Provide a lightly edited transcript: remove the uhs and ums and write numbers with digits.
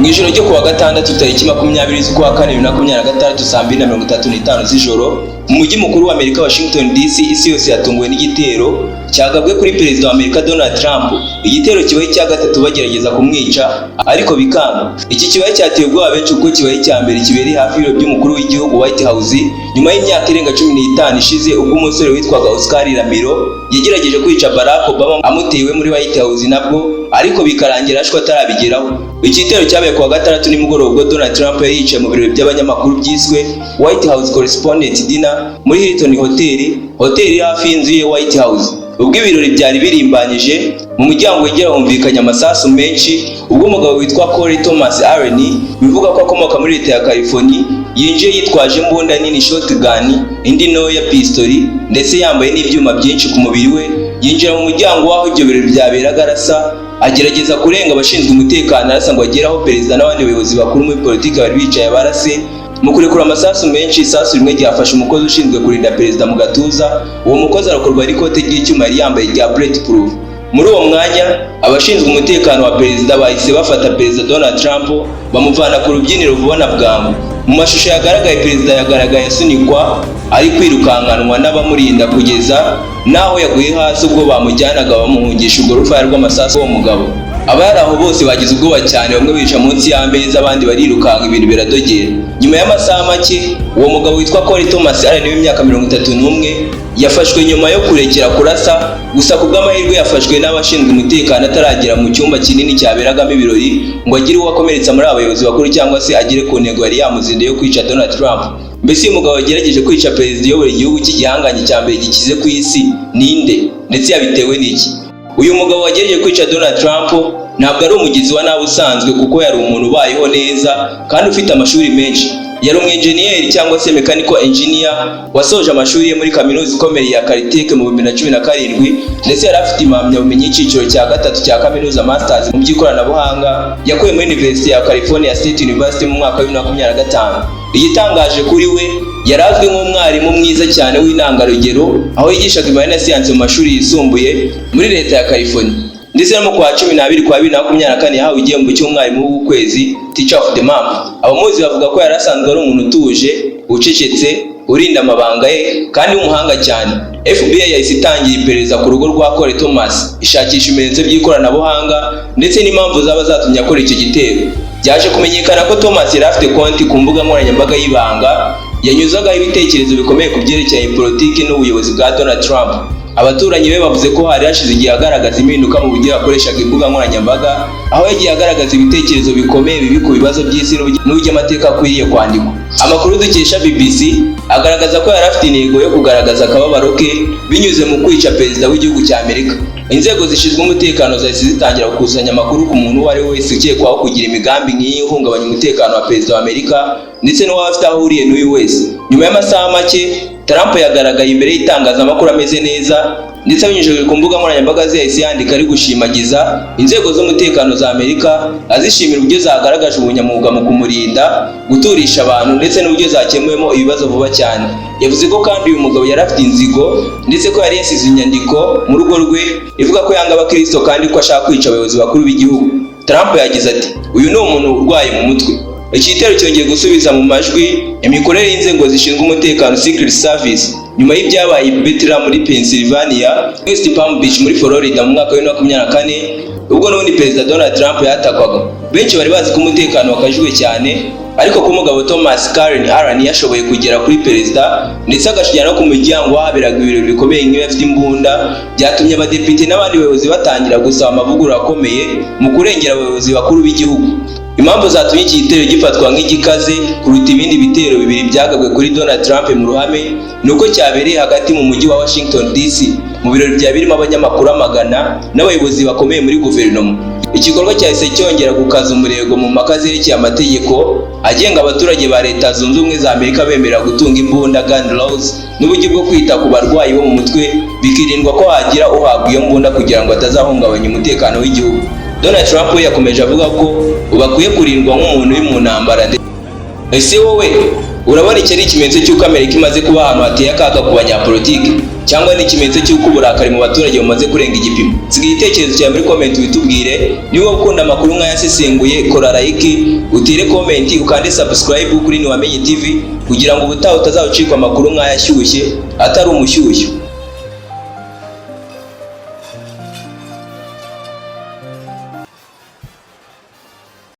Mu ijoro ryo kuwa gatandatu tariki 20 z'ukwa kane 2026 saa 2:35 z'ijoro mu mujyi mukuru wa Amerika Washington DC, isi yose yatunguwe n'igitero cyagabwe kuri perezida wa Amerika Donald Trump. Igitero kibaye cya gatatu bagerageza kumwica ariko bikanga. Iki kibaye cyateye ubwoba benshi kuko kibaye cya mbere kibereye hafi y'ibiro by'umukuru w'igihugu White House nyuma y'imyaka irenga 15 ishize ubwo umusore witwaga Oscar Ramiro yagerageje kwica Barack Obama amutewe muri White House nabwo ariko bikarangira ashwa atarabigeraho. Igitero cyabaye kuwa gatandatu nimugoroba ubwo Donald Trump yari yicaye mu birori by'abanyamakuru byiswe White House Correspondent Dinner muri Hilton hoteli hafi y'inzu ye White House. Ubwo ibirori byari birimbanyije mu muryango wegera humvikanye amasasu menshi ubwo umugabo witwa Corey Thomas Allen bivuga ko akomoka muri leta ya California yinjiye yitwaje imbunda nini shotgun, indi ntoya pistoli ndetse yambaye n'ibyuma byinshi ku mubiri we. Yinjira mu muryango waho ibyo birori byaberaga arasa, agerageza kurenga abashinzwe umutekano arasa ngo agere aho perezida n'abandi bayobozi bakuru muri politiki bari bicaye barase. Mu kurekura amasasu menshi, isasu rimwe ryafashe umukozi ushinzwe kurinda perezida mu gatuza. Uwo mukozi arakorwa n'ikote ry'icyuma yari yambaye rya bulletproof. Muri uwo mwanya abashinzwe umutekano wa perezida bahise bafata perezida Donald Trump bamuvana ku rubyiniro vuba na bwangu. Mu mashusho yagaragaye perezida yagaragaye asunikwa ari kwirukankanwa n'abamurinda kugeza naho yaguye hasi ubwo bamujyanaga bamuhungisha urwo rufaya rw'amasasu w'uwo mugabo. Abari aho bose bagize ubwoba cyane, bamwe bica munsi y'ameza abandi barirukanka ibintu biradogera. Nyuma y'amasaha make uwo mugabo witwa Corey Thomas Allen w'imyaka 31 yafashwe nyuma yo kurekera kurasa, gusa kubw'amahirwe yafashwe n'abashinzwe umutekano ataragera mu cyumba kinini cyaberagamo ibirori ngo agire uwo akomeretsa muri abayobozi bakuru cyangwa se agire ku ntego yari yamuzinduye yo kwica Donald Trump. Mbese uyu mugabo yagerageje kwica perezida uyobora igihugu cy'igihanganye cya mbere gikize ku isi ninde, ndetse yabitewe n'iki? Uyu mugabo wagerageje kwica Donald Trump ntabwo ari umugizi wa nabi usanzwe kuko yari umuntu ubayeho neza kandi ufite amashuri menshi. Yari umu-engineer cyangwa se mechanical engineer wasoje amashuri ye muri kaminuza ikomeye ya Caltech mu 2017 ndetse yari afite impamyabumenyi y'icyiciro cya gatatu cya kaminuza masters mu by'ikoranabuhanga yakuye muri University ya California State University mu mwaka wa 2025. Igitangaje kuri we yari azwi nk'umwarimu mwiza cyane w'intangarugero aho yigishaga imibare na siyansi mu mashuri yisumbuye muri leta ya California. Ndetse no kwa 12 kwa 2024 yahawe igihembo cy'umwarimu w'ukwezi Teacher of the Month. Abamuzi bavuga ko yari asanzwe ari umuntu utuje, ucecetse, urinda amabanga ye kandi w'umuhanga cyane. FBI yahise itangira iperereza ku rugo rwa Corey Thomas ishakisha ibimenyetso by'ikoranabuhanga ndetse n'impamvu zaba zatumye akora icyo gitero. Byaje kumenyekana ko Thomas yari afite konti ku mbuga nkoranyambaga y'ibanga yanyuzagaho ibitekerezo bikomeye ku byerekeye politiki n'ubuyobozi bwa Donald Trump. Abaturanyi be bavuze ko hari hashize igihe agaragaza impinduka mu buryo yakoreshaga imbuga nkoranyambaga, aho yagiye agaragaza ibitekerezo bikomeye bibi ku bibazo by'isi n'uburyo amateka akwiriye kwandikwa. Amakuru dukesha BBC agaragaza ko yari afite intego yo kugaragaza akababaro ke binyuze mu kwica perezida w'igihugu cya Amerika. Inzego zishinzwe umutekano zahise zitangira gukusanya amakuru ku muntu uwo ari we wese ukekwaho kugira imigambi nk'iyi ihungabanya umutekano wa perezida wa Amerika ndetse n'uwaba afite aho ahuriye n'uyu wese. Nyuma y'amasaha make Trump yagaragaye imbere y'itangazamakuru ameze neza ndetse abinyujije ku mbuga nkoranyambaga ze yahise yandika ari gushimagiza inzego z'umutekano za Amerika, azishimira uburyo zagaragaje ubunyamwuga mu kumurinda, guturisha abantu ndetse n'uburyo zakemuyemo ibibazo vuba cyane. Yavuze ko kandi uyu mugabo yari afite inzigo ndetse ko yari yasize inyandiko mu rugo rwe ivuga ko yanga abakristo kandi ko ashaka kwica abayobozi bakuru b'igihugu. Trump yagize ati uyu ni umuntu urwaye mu mutwe. Igitero cyongeye gusubiza mu majwi imikorere y'inzego zishinzwe umutekano Secret Service nyuma y'ibyabaye i Bethlehem muri Pennsylvania, West Palm Beach muri Florida mu mwaka wa 2024 ubwo n'ubundi perezida Donald Trump yatakwaga. Benshi bari bazi ko umutekano wakajijwe cyane ariko ko umugabo Thomas Allen yashoboye kugera kuri perezida ndetse agashijyana no ku muryango wahaberaga ibirori bikomeye nk'iyo afite imbunda, byatumye abadepite n'abandi bayobozi batangira gusaba amavugurura akomeye mu kurengera abayobozi bakuru b'igihugu. Impamvu zatumye iki gitero gifatwa nk'igikaze kuruta ibindi bitero bibiri byagabwe kuri Donald Trump mu ruhame nuko cyabereye hagati mu mujyi wa Washington DC mu birori bya birimo abanyamakuru amagana n'abayobozi bakomeye muri guverinoma. Igikorwa cyahise cyongera gukaza umurego mu mpaka zerekeye amategeko agenga abaturage ba Leta Zunze Ubumwe za Amerika bemerera gutunga imbunda gun laws n'uburyo bwo kwita ku barwayi bo mu mutwe bikirindwa ko hagira uhabwa iyo mbunda kugira ngo atazahungabanya umutekano w'igihugu. Donald Trump yakomeje avuga ko bakwiye kurindwa nk'umuntu uri mu ntambara. Ese wowe Urabona iki ari ikimenyetso cy'uko Amerika imaze kuba ahantu hateye akaga ku banyapolitiki, cyangwa ni ikimenyetso cy'uko uburakari mu baturage bumaze kurenga igipimo? Siga igitekerezo cyawe muri comment witubwire. Niba ukunda amakuru nk'ayasesenguye, kora like, utire comment, ukande subscribe kuri Niwamenye TV kugira ngo ubutaha utazawucikwa amakuru nk'ayashyushye atari umushyushyu.